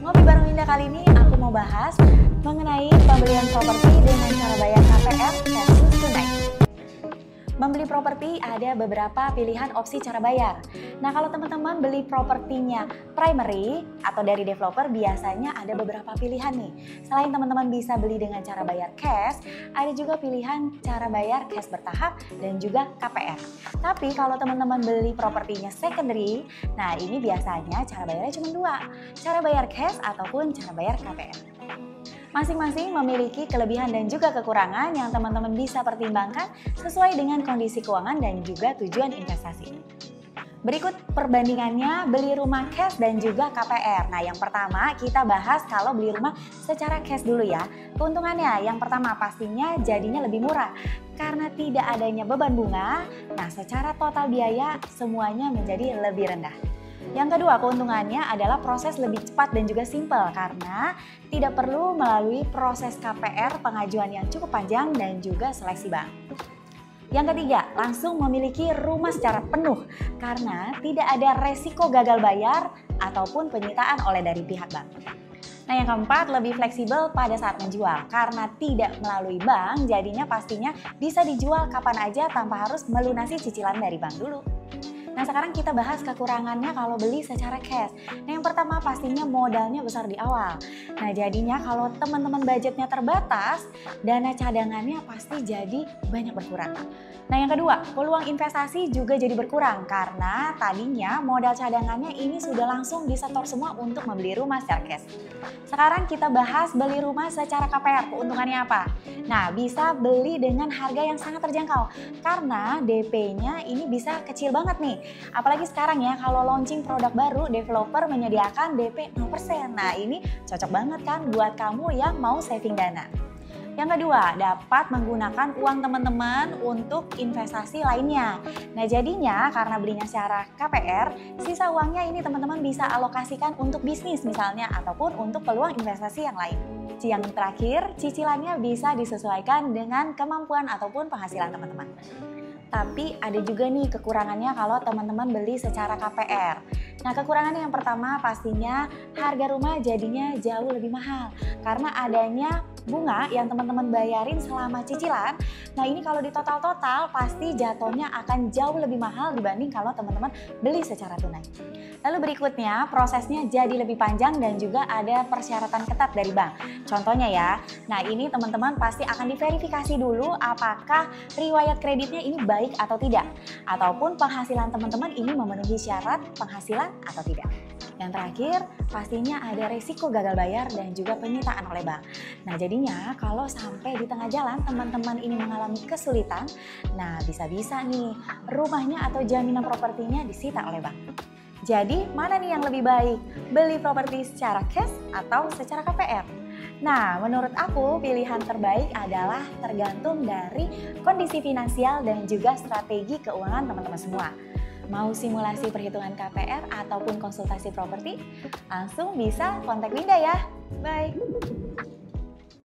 Ngopi bareng Winda kali ini aku mau bahas mengenai pembelian properti dengan cara bayar KPR versus tunai. Membeli properti ada beberapa pilihan opsi cara bayar. Nah, kalau teman-teman beli propertinya primary atau dari developer biasanya ada beberapa pilihan nih. Selain teman-teman bisa beli dengan cara bayar cash, ada juga pilihan cara bayar cash bertahap dan juga KPR. Tapi kalau teman-teman beli propertinya secondary, nah ini biasanya cara bayarnya cuma dua, cara bayar cash ataupun cara bayar KPR. Masing-masing memiliki kelebihan dan juga kekurangan yang teman-teman bisa pertimbangkan sesuai dengan kondisi keuangan dan juga tujuan investasi. Berikut perbandingannya beli rumah cash dan juga KPR. Nah, yang pertama kita bahas kalau beli rumah secara cash dulu ya. Keuntungannya yang pertama pastinya jadinya lebih murah karena tidak adanya beban bunga. Nah, secara total biaya semuanya menjadi lebih rendah. Yang kedua, keuntungannya adalah proses lebih cepat dan juga simpel karena tidak perlu melalui proses KPR pengajuan yang cukup panjang dan juga seleksi bank. Yang ketiga, langsung memiliki rumah secara penuh karena tidak ada resiko gagal bayar ataupun penyitaan oleh dari pihak bank. Nah, yang keempat, lebih fleksibel pada saat menjual karena tidak melalui bank, jadinya pastinya bisa dijual kapan aja tanpa harus melunasi cicilan dari bank dulu. Nah, sekarang kita bahas kekurangannya kalau beli secara cash. Nah, yang pertama pastinya modalnya besar di awal. Nah, jadinya kalau teman-teman budgetnya terbatas, dana cadangannya pasti jadi banyak berkurang. Nah, yang kedua, peluang investasi juga jadi berkurang karena tadinya modal cadangannya ini sudah langsung disetor semua untuk membeli rumah secara cash. Sekarang kita bahas beli rumah secara KPR, keuntungannya apa? Nah, bisa beli dengan harga yang sangat terjangkau karena DP-nya ini bisa kecil banget nih. Apalagi sekarang ya, kalau launching produk baru, developer menyediakan DP 0%. Nah, ini cocok banget kan buat kamu yang mau saving dana. Yang kedua, dapat menggunakan uang teman-teman untuk investasi lainnya. Nah, jadinya karena belinya secara KPR, sisa uangnya ini teman-teman bisa alokasikan untuk bisnis misalnya ataupun untuk peluang investasi yang lain. Yang terakhir, cicilannya bisa disesuaikan dengan kemampuan ataupun penghasilan teman-teman. Tapi ada juga nih kekurangannya kalau teman-teman beli secara KPR. Nah, kekurangannya yang pertama pastinya harga rumah jadinya jauh lebih mahal karena adanya bunga yang teman-teman bayarin selama cicilan. Nah, ini kalau di total-total pasti jatuhnya akan jauh lebih mahal dibanding kalau teman-teman beli secara tunai. Lalu berikutnya prosesnya jadi lebih panjang dan juga ada persyaratan ketat dari bank. Contohnya ya, nah ini teman-teman pasti akan diverifikasi dulu apakah riwayat kreditnya ini baik atau tidak. Ataupun penghasilan teman-teman ini memenuhi syarat penghasilan atau tidak. Yang terakhir, pastinya ada risiko gagal bayar dan juga penyitaan oleh bank. Nah, jadinya kalau sampai di tengah jalan teman-teman ini mengalami kesulitan, nah bisa-bisa nih rumahnya atau jaminan propertinya disita oleh bank. Jadi, mana nih yang lebih baik? Beli properti secara cash atau secara KPR? Nah, menurut aku pilihan terbaik adalah tergantung dari kondisi finansial dan juga strategi keuangan teman-teman semua. Mau simulasi perhitungan KPR ataupun konsultasi properti? Langsung bisa kontak Winda ya. Bye!